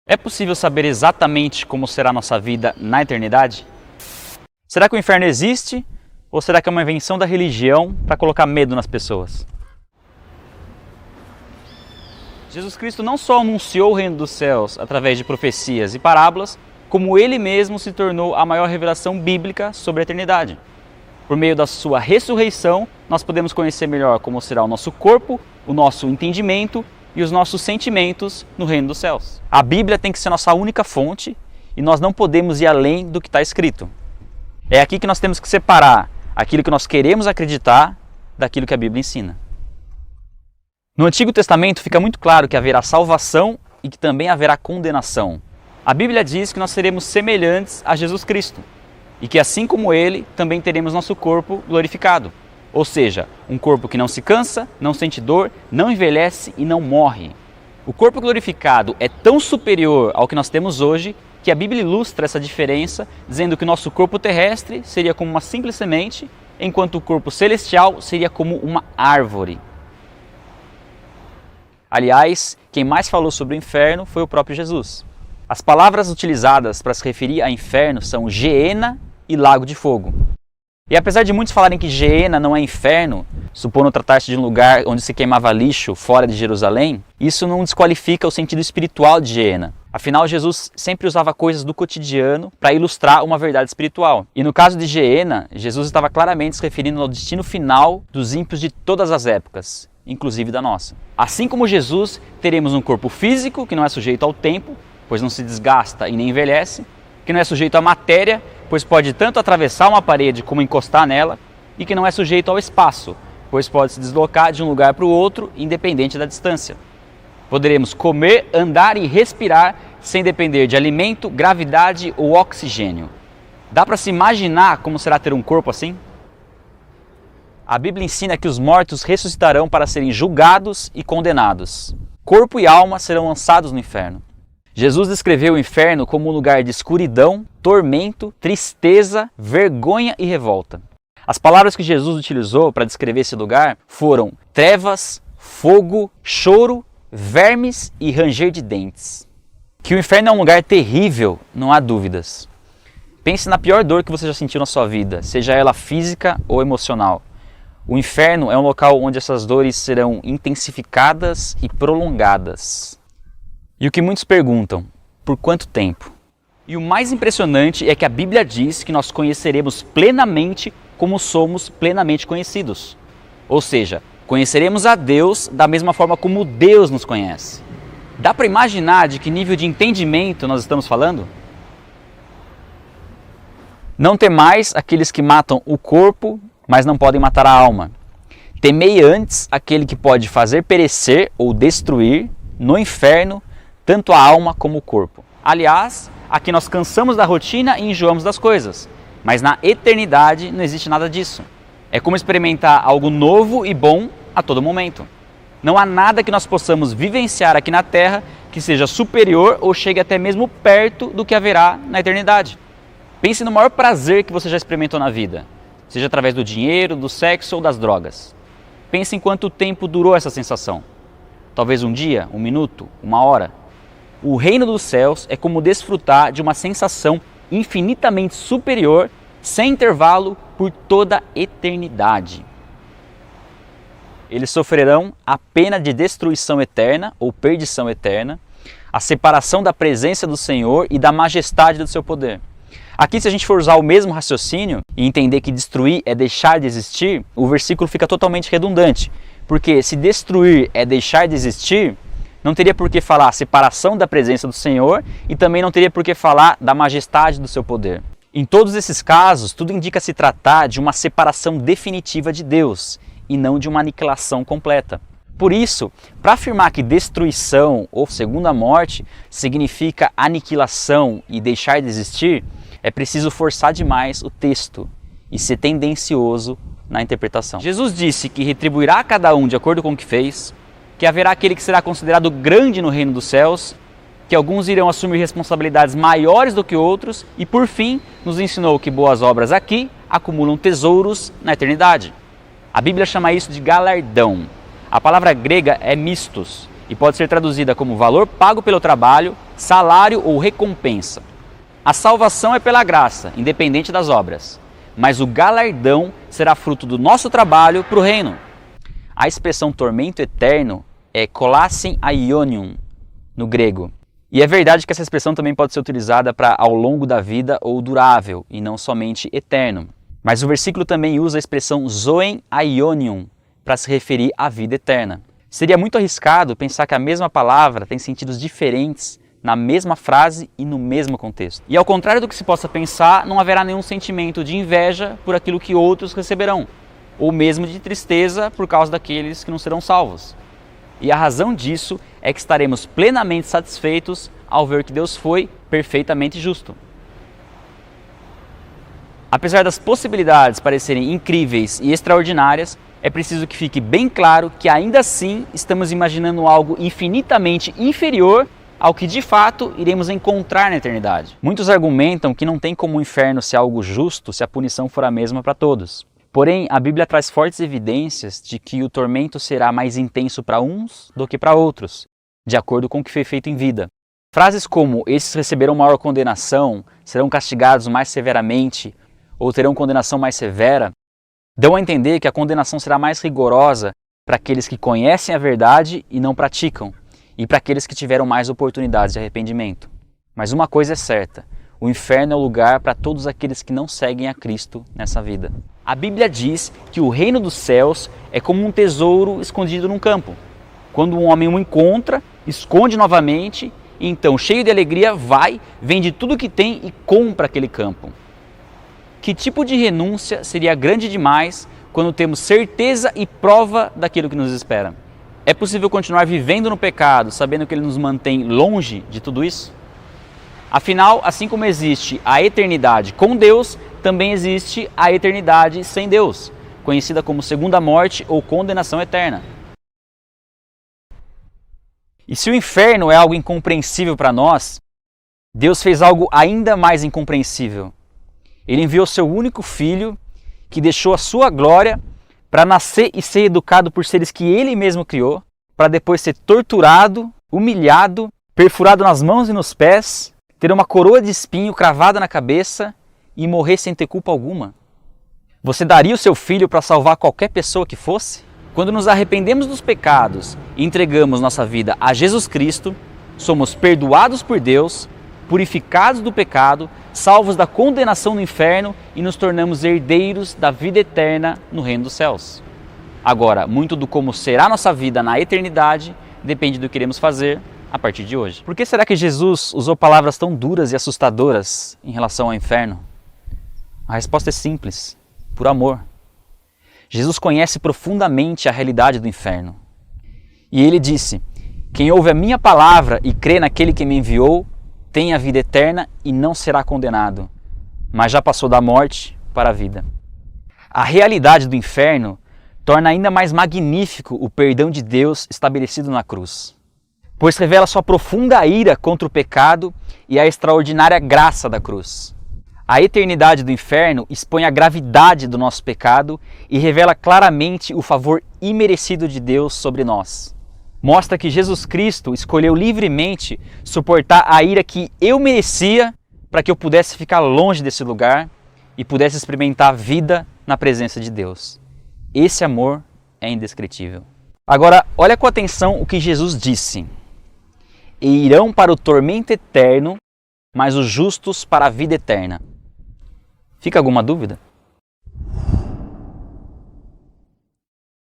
É possível saber exatamente como será a nossa vida na eternidade? Será que o inferno existe ou será que é uma invenção da religião para colocar medo nas pessoas? Jesus Cristo não só anunciou o reino dos céus através de profecias e parábolas, como ele mesmo se tornou a maior revelação bíblica sobre a eternidade. Por meio da sua ressurreição, nós podemos conhecer melhor como será o nosso corpo, o nosso entendimento e os nossos sentimentos no reino dos céus. A Bíblia tem que ser nossa única fonte e nós não podemos ir além do que está escrito. É aqui que nós temos que separar aquilo que nós queremos acreditar daquilo que a Bíblia ensina. No Antigo Testamento fica muito claro que haverá salvação e que também haverá condenação. A Bíblia diz que nós seremos semelhantes a Jesus Cristo e que assim como ele, também teremos nosso corpo glorificado. Ou seja, um corpo que não se cansa, não sente dor, não envelhece e não morre. O corpo glorificado é tão superior ao que nós temos hoje que a Bíblia ilustra essa diferença, dizendo que o nosso corpo terrestre seria como uma simples semente, enquanto o corpo celestial seria como uma árvore. Aliás, quem mais falou sobre o inferno foi o próprio Jesus. As palavras utilizadas para se referir a inferno são Geena e Lago de Fogo. E apesar de muitos falarem que Geena não é inferno, supondo tratar-se de um lugar onde se queimava lixo fora de Jerusalém, isso não desqualifica o sentido espiritual de Geena. Afinal, Jesus sempre usava coisas do cotidiano para ilustrar uma verdade espiritual. E no caso de Geena, Jesus estava claramente se referindo ao destino final dos ímpios de todas as épocas, inclusive da nossa. Assim como Jesus, teremos um corpo físico que não é sujeito ao tempo, pois não se desgasta e nem envelhece, que não é sujeito à matéria, pois pode tanto atravessar uma parede como encostar nela, e que não é sujeito ao espaço, pois pode se deslocar de um lugar para o outro, independente da distância. Poderemos comer, andar e respirar sem depender de alimento, gravidade ou oxigênio. Dá para se imaginar como será ter um corpo assim? A Bíblia ensina que os mortos ressuscitarão para serem julgados e condenados. Corpo e alma serão lançados no inferno. Jesus descreveu o inferno como um lugar de escuridão, tormento, tristeza, vergonha e revolta. As palavras que Jesus utilizou para descrever esse lugar foram trevas, fogo, choro, vermes e ranger de dentes. Que o inferno é um lugar terrível, não há dúvidas. Pense na pior dor que você já sentiu na sua vida, seja ela física ou emocional. O inferno é um local onde essas dores serão intensificadas e prolongadas. E o que muitos perguntam, por quanto tempo? E o mais impressionante é que a Bíblia diz que nós conheceremos plenamente como somos plenamente conhecidos. Ou seja, conheceremos a Deus da mesma forma como Deus nos conhece. Dá para imaginar de que nível de entendimento nós estamos falando? Não temais aqueles que matam o corpo, mas não podem matar a alma. Temei antes aquele que pode fazer perecer ou destruir no inferno tanto a alma como o corpo. Aliás, aqui nós cansamos da rotina e enjoamos das coisas, mas na eternidade não existe nada disso. É como experimentar algo novo e bom a todo momento. Não há nada que nós possamos vivenciar aqui na Terra que seja superior ou chegue até mesmo perto do que haverá na eternidade. Pense no maior prazer que você já experimentou na vida, seja através do dinheiro, do sexo ou das drogas. Pense em quanto tempo durou essa sensação. Talvez um dia, um minuto, uma hora. O reino dos céus é como desfrutar de uma sensação infinitamente superior, sem intervalo, por toda a eternidade. Eles sofrerão a pena de destruição eterna ou perdição eterna, a separação da presença do Senhor e da majestade do seu poder. Aqui, se a gente for usar o mesmo raciocínio e entender que destruir é deixar de existir, o versículo fica totalmente redundante. Porque se destruir é deixar de existir, não teria por que falar separação da presença do Senhor e também não teria por que falar da majestade do seu poder. Em todos esses casos, tudo indica se tratar de uma separação definitiva de Deus e não de uma aniquilação completa. Por isso, para afirmar que destruição ou segunda morte significa aniquilação e deixar de existir, é preciso forçar demais o texto e ser tendencioso na interpretação. Jesus disse que retribuirá a cada um de acordo com o que fez, que haverá aquele que será considerado grande no reino dos céus, que alguns irão assumir responsabilidades maiores do que outros e, por fim, nos ensinou que boas obras aqui acumulam tesouros na eternidade. A Bíblia chama isso de galardão. A palavra grega é mistos e pode ser traduzida como valor pago pelo trabalho salário ou recompensa. A salvação é pela graça, independente das obras, mas o galardão será fruto do nosso trabalho para o reino. A expressão tormento eterno é kolasin aionion, no grego. E é verdade que essa expressão também pode ser utilizada para ao longo da vida ou durável, e não somente eterno. Mas o versículo também usa a expressão zoen aionion para se referir à vida eterna. Seria muito arriscado pensar que a mesma palavra tem sentidos diferentes na mesma frase e no mesmo contexto. E ao contrário do que se possa pensar, não haverá nenhum sentimento de inveja por aquilo que outros receberão, ou mesmo de tristeza por causa daqueles que não serão salvos. E a razão disso é que estaremos plenamente satisfeitos ao ver que Deus foi perfeitamente justo. Apesar das possibilidades parecerem incríveis e extraordinárias, é preciso que fique bem claro que ainda assim estamos imaginando algo infinitamente inferior ao que de fato iremos encontrar na eternidade. Muitos argumentam que não tem como o inferno ser algo justo se a punição for a mesma para todos. Porém, a Bíblia traz fortes evidências de que o tormento será mais intenso para uns do que para outros, de acordo com o que foi feito em vida. Frases como esses receberão maior condenação, serão castigados mais severamente ou terão condenação mais severa, dão a entender que a condenação será mais rigorosa para aqueles que conhecem a verdade e não praticam, e para aqueles que tiveram mais oportunidades de arrependimento. Mas uma coisa é certa, o inferno é o lugar para todos aqueles que não seguem a Cristo nessa vida. A Bíblia diz que o reino dos céus é como um tesouro escondido num campo. Quando um homem o encontra, esconde novamente, e então, cheio de alegria, vai, vende tudo o que tem e compra aquele campo. Que tipo de renúncia seria grande demais quando temos certeza e prova daquilo que nos espera? É possível continuar vivendo no pecado, sabendo que ele nos mantém longe de tudo isso? Afinal, assim como existe a eternidade com Deus, também existe a eternidade sem Deus, conhecida como segunda morte ou condenação eterna. E se o inferno é algo incompreensível para nós, Deus fez algo ainda mais incompreensível. Ele enviou seu único filho, que deixou a sua glória, para nascer e ser educado por seres que ele mesmo criou, para depois ser torturado, humilhado, perfurado nas mãos e nos pés, ter uma coroa de espinho cravada na cabeça e morrer sem ter culpa alguma. Você daria o seu filho para salvar qualquer pessoa que fosse? Quando nos arrependemos dos pecados e entregamos nossa vida a Jesus Cristo, somos perdoados por Deus, purificados do pecado, salvos da condenação no inferno e nos tornamos herdeiros da vida eterna no reino dos céus. Agora, muito do como será nossa vida na eternidade depende do que iremos fazer a partir de hoje. Por que será que Jesus usou palavras tão duras e assustadoras em relação ao inferno? A resposta é simples: por amor. Jesus conhece profundamente a realidade do inferno. E ele disse: quem ouve a minha palavra e crê naquele que me enviou, tem a vida eterna e não será condenado, mas já passou da morte para a vida. A realidade do inferno torna ainda mais magnífico o perdão de Deus estabelecido na cruz, pois revela sua profunda ira contra o pecado e a extraordinária graça da cruz. A eternidade do inferno expõe a gravidade do nosso pecado e revela claramente o favor imerecido de Deus sobre nós. Mostra que Jesus Cristo escolheu livremente suportar a ira que eu merecia para que eu pudesse ficar longe desse lugar e pudesse experimentar a vida na presença de Deus. Esse amor é indescritível. Agora, olha com atenção o que Jesus disse: e irão para o tormento eterno, mas os justos para a vida eterna. Fica alguma dúvida?